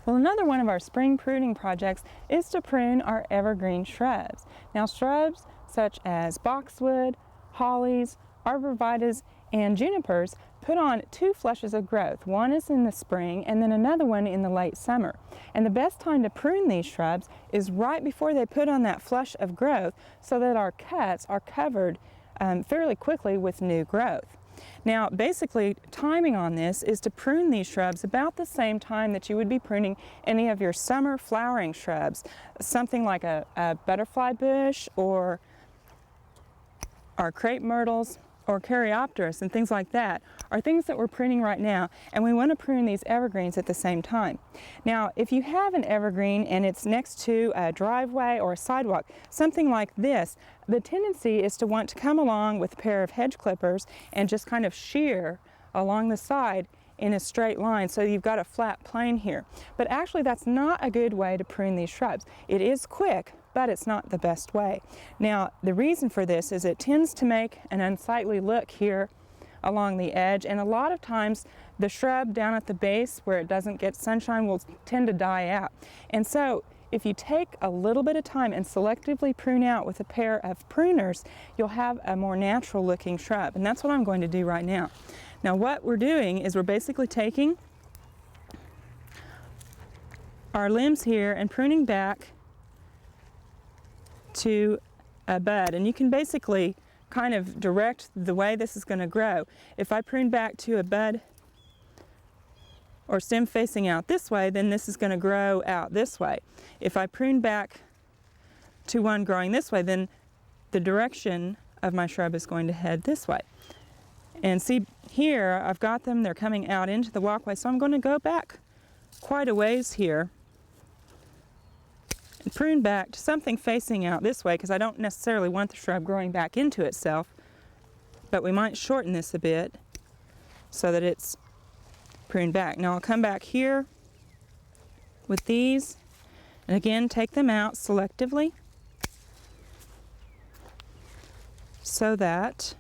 Well, another one of our spring pruning projects is to prune our evergreen shrubs. Now, shrubs such as boxwood, hollies, arborvitaes, and junipers put on two flushes of growth. One is in the spring and then another one in the late summer. And the best time to prune these shrubs is right before they put on that flush of growth so that our cuts are covered fairly quickly with new growth. Now, basically, timing on this is to prune these shrubs about the same time that you would be pruning any of your summer flowering shrubs. Something like a butterfly bush or our crepe myrtles or caryopteris and things like that are things that we're pruning right now, and we want to prune these evergreens at the same time. Now, if you have an evergreen and it's next to a driveway or a sidewalk, something like this, the tendency is to want to come along with a pair of hedge clippers and just kind of shear along the side in a straight line so you've got a flat plane here. But actually that's not a good way to prune these shrubs. It is quick, but it's not the best way. Now, the reason for this is it tends to make an unsightly look here along the edge, and a lot of times the shrub down at the base where it doesn't get sunshine will tend to die out. And so if you take a little bit of time and selectively prune out with a pair of pruners, you'll have a more natural looking shrub, and that's what I'm going to do right now. Now, what we're doing is we're basically taking our limbs here and pruning back to a bud, and you can basically kind of direct the way this is going to grow. If I prune back to a bud or stem facing out this way, then this is going to grow out this way. If I prune back to one growing this way, then the direction of my shrub is going to head this way. And see here, I've got them, they're coming out into the walkway, so I'm going to go back quite a ways here and prune back to something facing out this way, because I don't necessarily want the shrub growing back into itself, but we might shorten this a bit so that it's pruned back. Now I'll come back here with these and again take them out selectively so that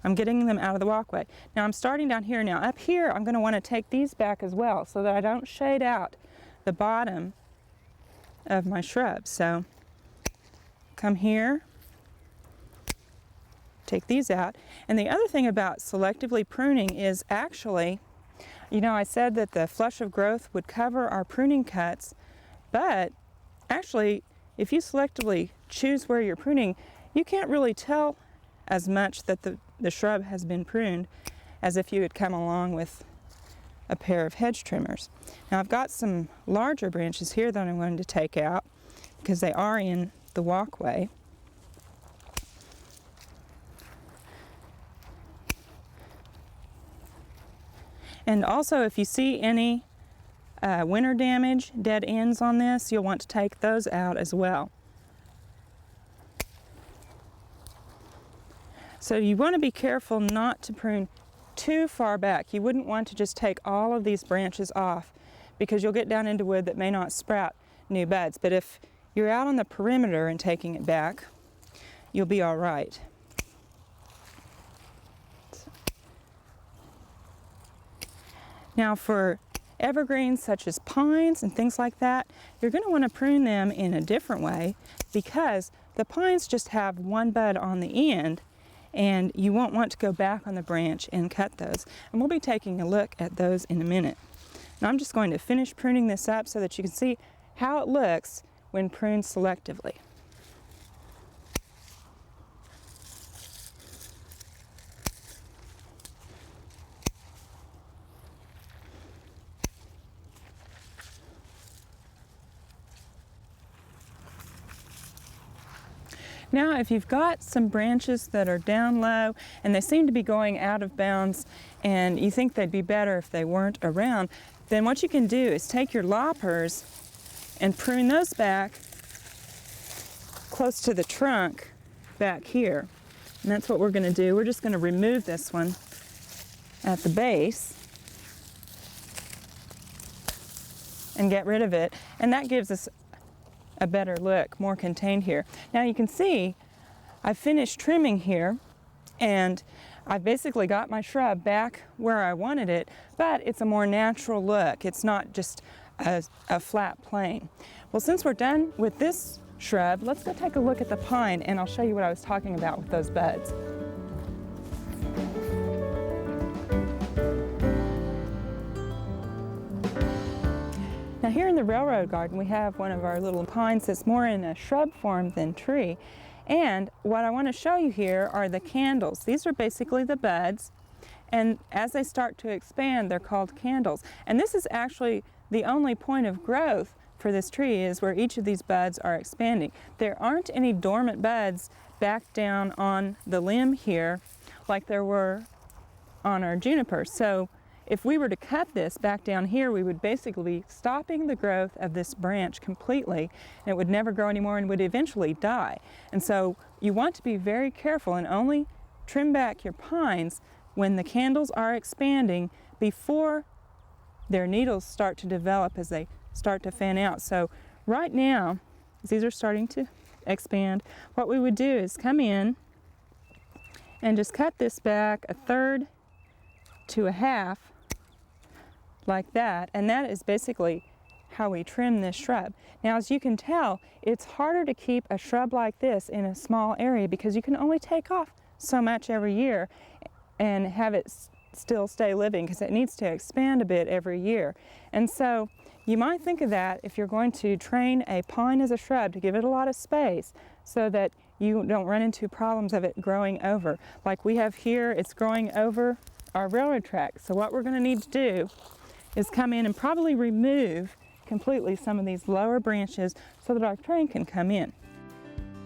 I'm getting them out of the walkway. Now I'm starting down here. Now up here I'm going to want to take these back as well so that I don't shade out the bottom of my shrub. So come here, take these out. And the other thing about selectively pruning is actually, you know, I said that the flush of growth would cover our pruning cuts, but actually if you selectively choose where you're pruning, you can't really tell as much that the shrub has been pruned as if you had come along with a pair of hedge trimmers. Now I've got some larger branches here that I'm going to take out because they are in the walkway. And also, if you see any winter damage, dead ends on this, you'll want to take those out as well. So you want to be careful not to prune too far back. You wouldn't want to just take all of these branches off because you'll get down into wood that may not sprout new buds. But if you're out on the perimeter and taking it back, you'll be all right. Now for evergreens such as pines and things like that, you're going to want to prune them in a different way because the pines just have one bud on the end, and you won't want to go back on the branch and cut those. And we'll be taking a look at those in a minute. Now I'm just going to finish pruning this up so that you can see how it looks when pruned selectively. Now, if you've got some branches that are down low and they seem to be going out of bounds and you think they'd be better if they weren't around, then what you can do is take your loppers and prune those back close to the trunk back here. And that's what we're going to do. We're just going to remove this one at the base and get rid of it. And that gives us a better look, more contained here. Now you can see I've finished trimming here and I've basically got my shrub back where I wanted it, but it's a more natural look. It's not just a flat plane. Well, since we're done with this shrub, let's go take a look at the pine, and I'll show you what I was talking about with those buds. Now here in the railroad garden, we have one of our little pines that's more in a shrub form than tree. And what I want to show you here are the candles. These are basically the buds, and as they start to expand, they're called candles. And this is actually the only point of growth for this tree, is where each of these buds are expanding. There aren't any dormant buds back down on the limb here like there were on our juniper. So if we were to cut this back down here, we would basically be stopping the growth of this branch completely, and it would never grow anymore and would eventually die. And so you want to be very careful and only trim back your pines when the candles are expanding before their needles start to develop as they start to fan out. So right now, as these are starting to expand, what we would do is come in and just cut this back 1/3 to 1/2 like that, and that is basically how we trim this shrub. Now, as you can tell, it's harder to keep a shrub like this in a small area because you can only take off so much every year and have it still stay living, because it needs to expand a bit every year. And so you might think of that if you're going to train a pine as a shrub, to give it a lot of space so that you don't run into problems of it growing over. Like we have here, it's growing over our railroad track. So what we're going to need to do is come in and probably remove completely some of these lower branches so that our train can come in.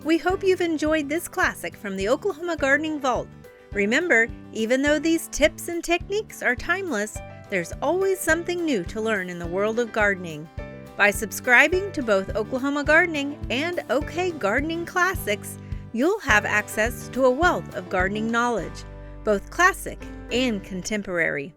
We hope you've enjoyed this classic from the Oklahoma Gardening Vault. Remember, even though these tips and techniques are timeless, there's always something new to learn in the world of gardening. By subscribing to both Oklahoma Gardening and OK Gardening Classics, you'll have access to a wealth of gardening knowledge, both classic and contemporary.